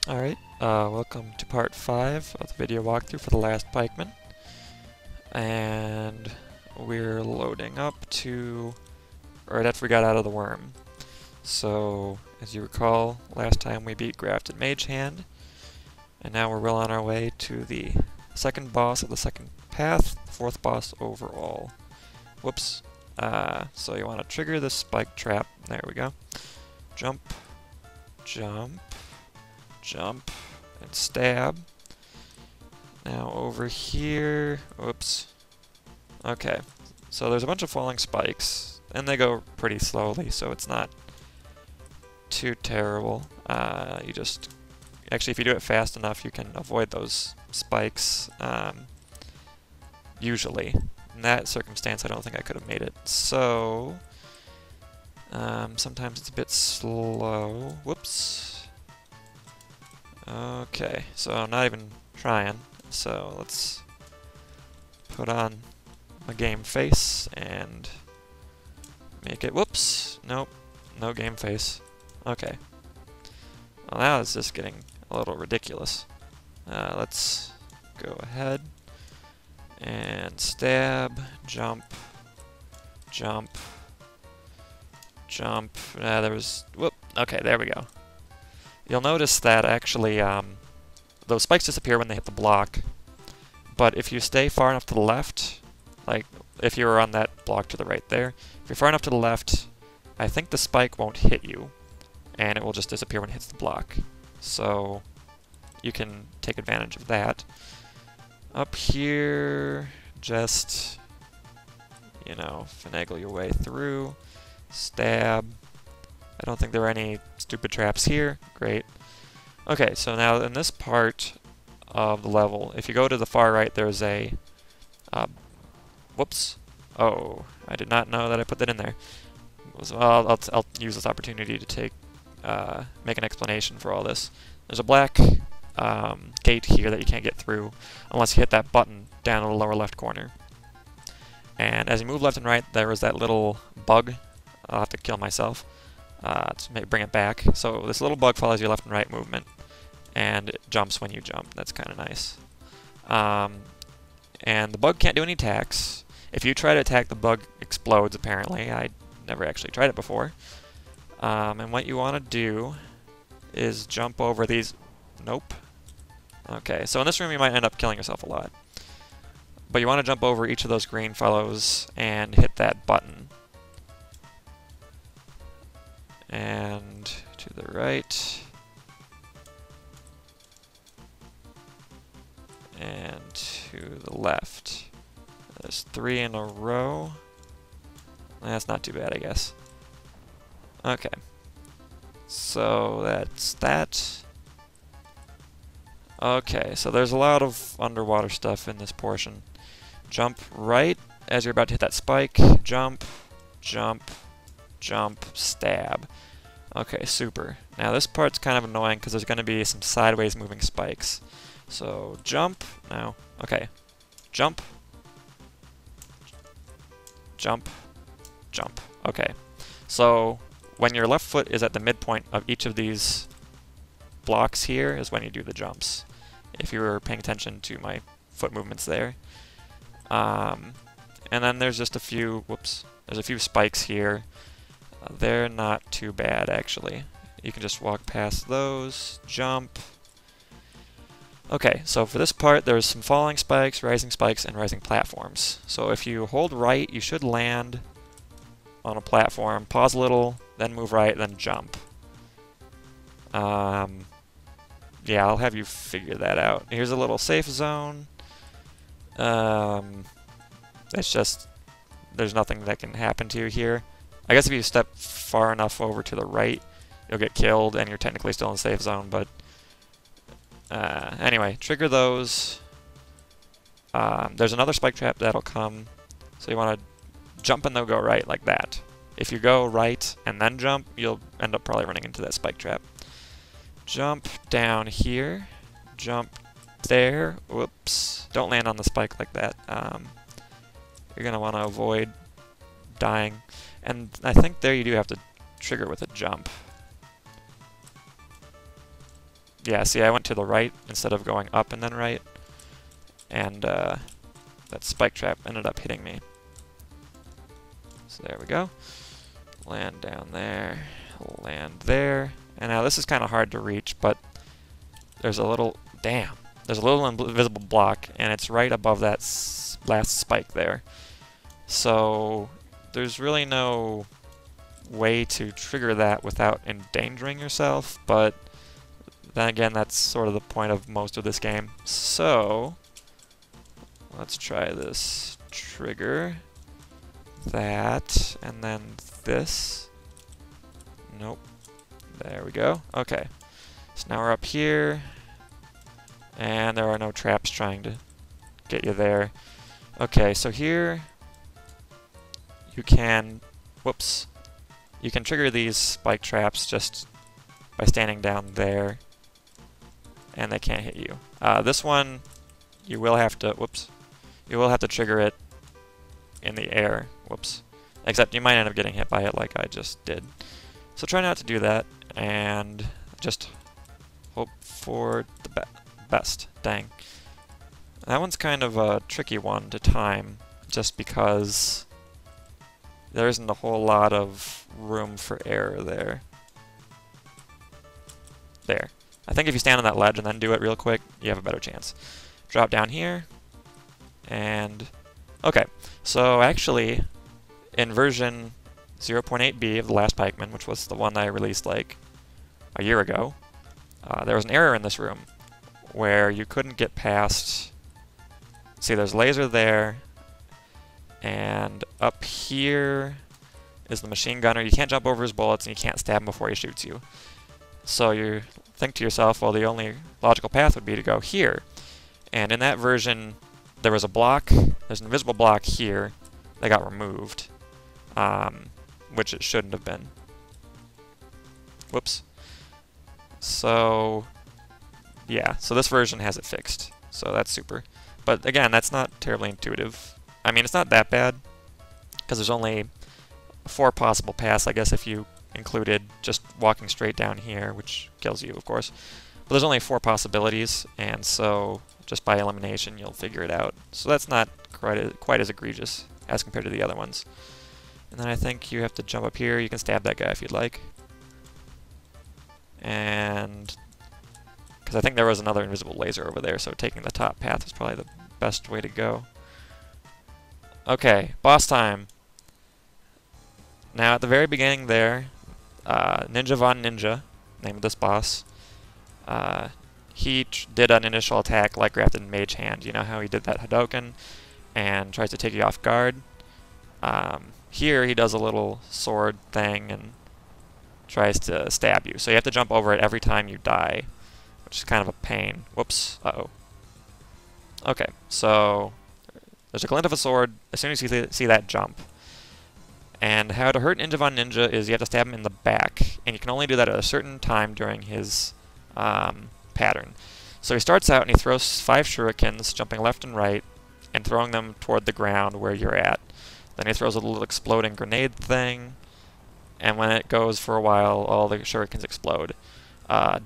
Alright, welcome to part 5 of the video walkthrough for the last Pikeman. And we're loading up to right after we got out of the worm. So, as you recall, last time we beat Grafted Mage Hand, and now we're well on our way to the second boss of the second path, fourth boss overall. Whoops. So you want to trigger the spike trap. There we go. Jump, jump, jump, and stab. Now over here, oops. Okay, so there's a bunch of falling spikes, and they go pretty slowly, so it's not too terrible. You just, actually if you do it fast enough, you can avoid those spikes, usually. In that circumstance, I don't think I could have made it. So, sometimes it's a bit slow. Whoops. Okay, so I'm not even trying. So let's put on my game face and make it. Whoops. Nope. No game face. Okay. Well, now it's just getting a little ridiculous. Let's go ahead and stab, jump, jump, jump. There was, whoop. Okay, there we go. You'll notice that actually those spikes disappear when they hit the block, but if you stay far enough to the left, like if you were on that block to the right there, if you're far enough to the left, I think the spike won't hit you, and it will just disappear when it hits the block. So you can take advantage of that. Up here, just, you know, finagle your way through, stab. I don't think there are any stupid traps here. Great. Okay, so now in this part of the level, if you go to the far right, there's a... whoops. Oh, I did not know that I put that in there. Well, I'll use this opportunity to take make an explanation for all this. There's a black gate here that you can't get through unless you hit that button down in the lower left corner. And as you move left and right, there is that little bug. I'll have to kill myself to bring it back. So this little bug follows your left and right movement, and it jumps when you jump. That's kind of nice. And the bug can't do any attacks. If you try to attack, the bug explodes, apparently. I never actually tried it before. And what you want to do is jump over these... Nope. Okay, so in this room you might end up killing yourself a lot. But you want to jump over each of those green fellows and hit that button. And to the right. And to the left. There's 3 in a row. That's not too bad, I guess. Okay. So that's that. Okay, so there's a lot of underwater stuff in this portion. Jump right as you're about to hit that spike. Jump, jump, jump, stab. Okay, super. Now this part's kind of annoying because there's going to be some sideways moving spikes. So jump. No. Okay. Jump. Jump. Jump. Okay. So when your left foot is at the midpoint of each of these blocks here is when you do the jumps, if you were paying attention to my foot movements there. And then there's just a few, whoops, there's a few spikes here. They're not too bad, actually. You can just walk past those, jump. Okay, so for this part, there's some falling spikes, and rising platforms. So if you hold right, you should land on a platform, pause a little, then move right, then jump. Yeah, I'll have you figure that out. Here's a little safe zone. It's just, there's nothing that can happen to you here. I guess if you step far enough over to the right, you'll get killed, and you're technically still in the safe zone, but anyway, trigger those. There's another spike trap that'll come, so you want to jump and they'll go right, like that. If you go right and then jump, you'll end up probably running into that spike trap. Jump down here, jump there, whoops, don't land on the spike like that. You're going to want to avoid dying, and I think there you do have to trigger with a jump. Yeah, see, I went to the right instead of going up and then right. And that spike trap ended up hitting me. So there we go. Land down there, land there. And now this is kind of hard to reach, but there's a little, there's a little invisible block, and it's right above that last spike there. So there's really no way to trigger that without endangering yourself, but then again, that's sort of the point of most of this game. So let's try this. Trigger that, and then this. Nope. There we go. Okay. So now we're up here, and there are no traps trying to get you there. Okay, so here you can, whoops, you can trigger these spike traps just by standing down there, and they can't hit you. This one, you will have to, whoops, you will have to trigger it in the air, whoops, except you might end up getting hit by it like I just did. So try not to do that, and just hope for the best. Dang. That one's kind of a tricky one to time, just because there isn't a whole lot of room for error there. There. I think if you stand on that ledge and then do it real quick, you have a better chance. Drop down here, and okay, so actually, in version 0.8b of the last Pikeman, which was the one that I released like a year ago, there was an error in this room where you couldn't get past. See, there's a laser there, and up here is the machine gunner. You can't jump over his bullets, and you can't stab him before he shoots you. So you think to yourself, well, the only logical path would be to go here. And in that version, there was a block, there's an invisible block here that got removed, which it shouldn't have been. Whoops. So, yeah, so this version has it fixed, so that's super. But again, that's not terribly intuitive. I mean, it's not that bad, because there's only 4 possible paths, I guess, if you included just walking straight down here, which kills you, of course. But there's only 4 possibilities, and so just by elimination, you'll figure it out. So that's not quite as egregious as compared to the other ones. And then I think you have to jump up here. You can stab that guy if you'd like. And because I think there was another invisible laser over there, so taking the top path is probably the best way to go. Okay, boss time. Now at the very beginning there, Ninja Von Ninja, name of this boss, he did an initial attack like Grafted Mage Hand. You know how he did that Hadouken and tries to take you off guard? Here he does a little sword thing and tries to stab you. So you have to jump over it every time you die, which is kind of a pain. Whoops. Uh-oh. Okay, so there's a glint of a sword as soon as you see that jump. And how to hurt Ninja Von Ninja is you have to stab him in the back, and you can only do that at a certain time during his pattern. So he starts out and he throws 5 shurikens, jumping left and right, and throwing them toward the ground where you're at. Then he throws a little exploding grenade thing, and when it goes for a while, all the shurikens explode.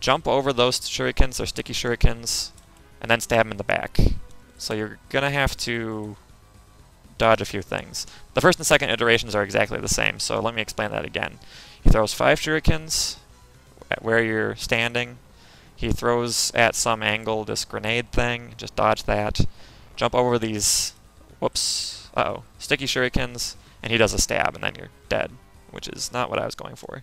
Jump over those shurikens, they're sticky shurikens, and then stab him in the back. So you're gonna have to dodge a few things. The first and second iterations are exactly the same, so let me explain that again. He throws 5 shurikens at where you're standing. He throws at some angle this grenade thing, just dodge that. Jump over these, whoops, uh-oh, sticky shurikens, and he does a stab, and then you're dead, which is not what I was going for.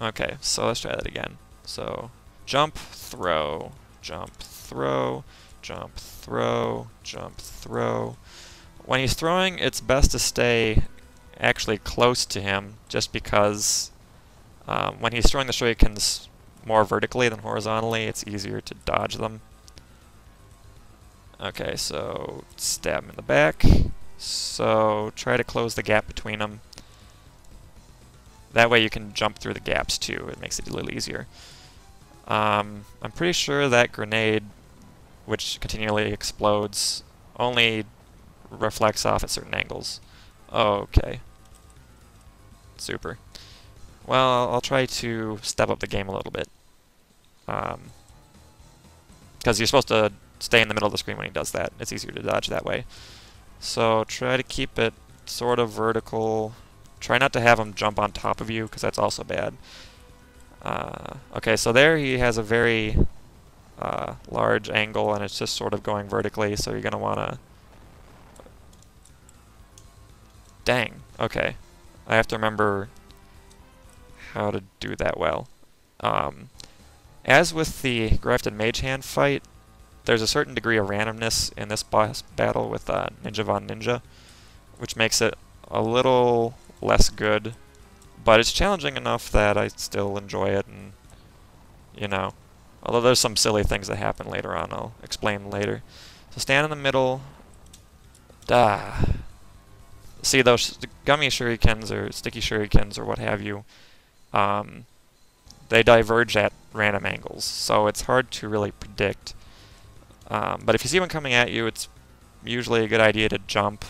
Okay, so let's try that again. So, jump, throw, jump, throw, jump, throw, jump, throw. When he's throwing, it's best to stay actually close to him, just because when he's throwing the shurikens more vertically than horizontally, it's easier to dodge them. Okay, so stab him in the back. So try to close the gap between them. That way you can jump through the gaps too. It makes it a little easier. I'm pretty sure that grenade, which continually explodes, only reflects off at certain angles. Okay. Super. Well, I'll try to step up the game a little bit. Because you're supposed to stay in the middle of the screen when he does that. It's easier to dodge that way. So try to keep it sort of vertical. Try not to have him jump on top of you, because that's also bad. Okay, so there he has a very large angle, and it's just sort of going vertically, so you're going to want to... Dang, okay. I have to remember how to do that well. As with the Grafted Mage Hand fight, there's a certain degree of randomness in this boss battle with Ninja Von Ninja, which makes it a little less good, but it's challenging enough that I still enjoy it, and, you know, although there's some silly things that happen later on, I'll explain later. So stand in the middle. See, those gummy shurikens or sticky shurikens or what have you, they diverge at random angles, so it's hard to really predict. But if you see one coming at you, it's usually a good idea to jump.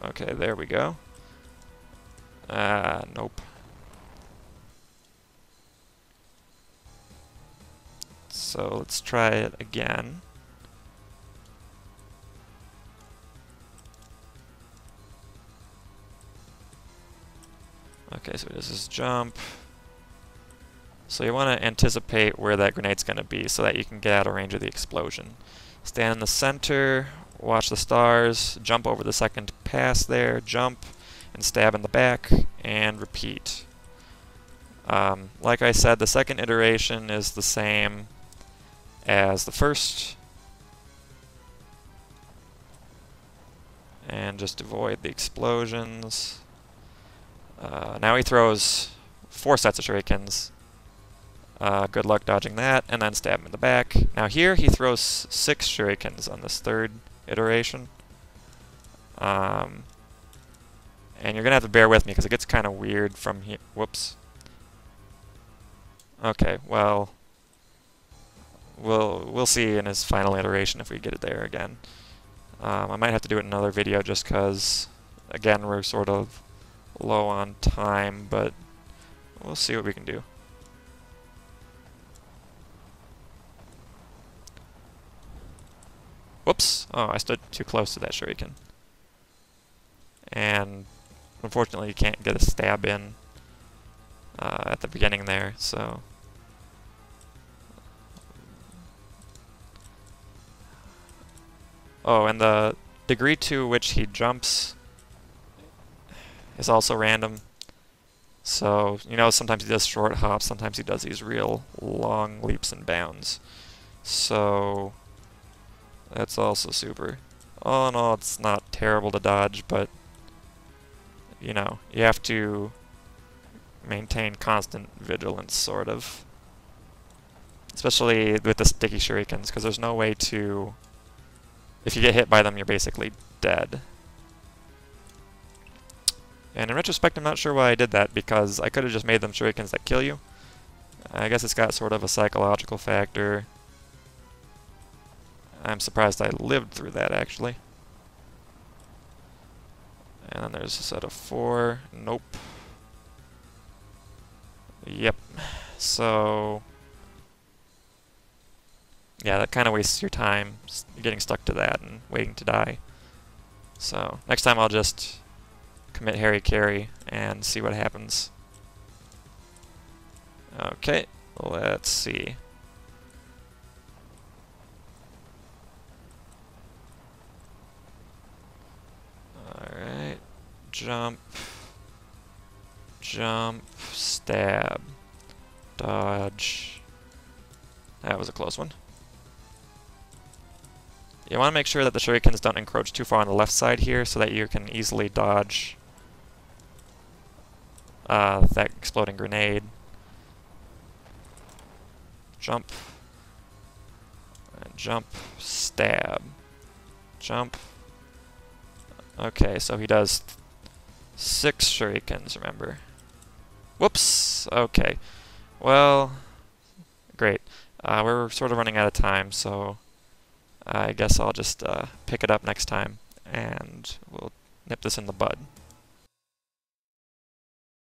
Okay, there we go. Nope. So let's try it again. Okay, so this is jump. So you want to anticipate where that grenade's going to be so that you can get out of range of the explosion. Stand in the center, watch the stars, jump over the second pass there, jump, and stab in the back, and repeat. Like I said, the second iteration is the same as the first. And just avoid the explosions. Now he throws 4 sets of shurikens. Good luck dodging that, and then stab him in the back. Now here he throws 6 shurikens on this third iteration. And you're going to have to bear with me because it gets kind of weird from here. Whoops. Okay, well, we'll see in his final iteration if we get it there again. I might have to do it in another video just because, again, we're sort of low on time, but we'll see what we can do. Whoops! Oh, I stood too close to that shuriken. And unfortunately you can't get a stab in at the beginning there, so... Oh, and the degree to which he jumps is also random. So, you know, sometimes he does short hops, sometimes he does these real long leaps and bounds. So, that's also super. All in all, it's not terrible to dodge, but, you know, you have to maintain constant vigilance, sort of. Especially with the sticky shurikens, because there's no way to... If you get hit by them, you're basically dead. And in retrospect, I'm not sure why I did that, because I could have just made them shurikens that kill you. I guess it's got sort of a psychological factor. I'm surprised I lived through that, actually. And then there's a set of 4. Nope. Yep. So... yeah, that kind of wastes your time, getting stuck to that and waiting to die. So, next time I'll just commit Harry Carry and see what happens. Okay, let's see. Alright, jump, jump, stab, dodge. That was a close one. You want to make sure that the shurikens don't encroach too far on the left side here so that you can easily dodge that exploding grenade. Jump. And jump. Stab. Jump. Okay, so he does 6 shurikens, remember. Whoops! Okay. Well, great. We're sort of running out of time, so I guess I'll just pick it up next time, and we'll nip this in the bud.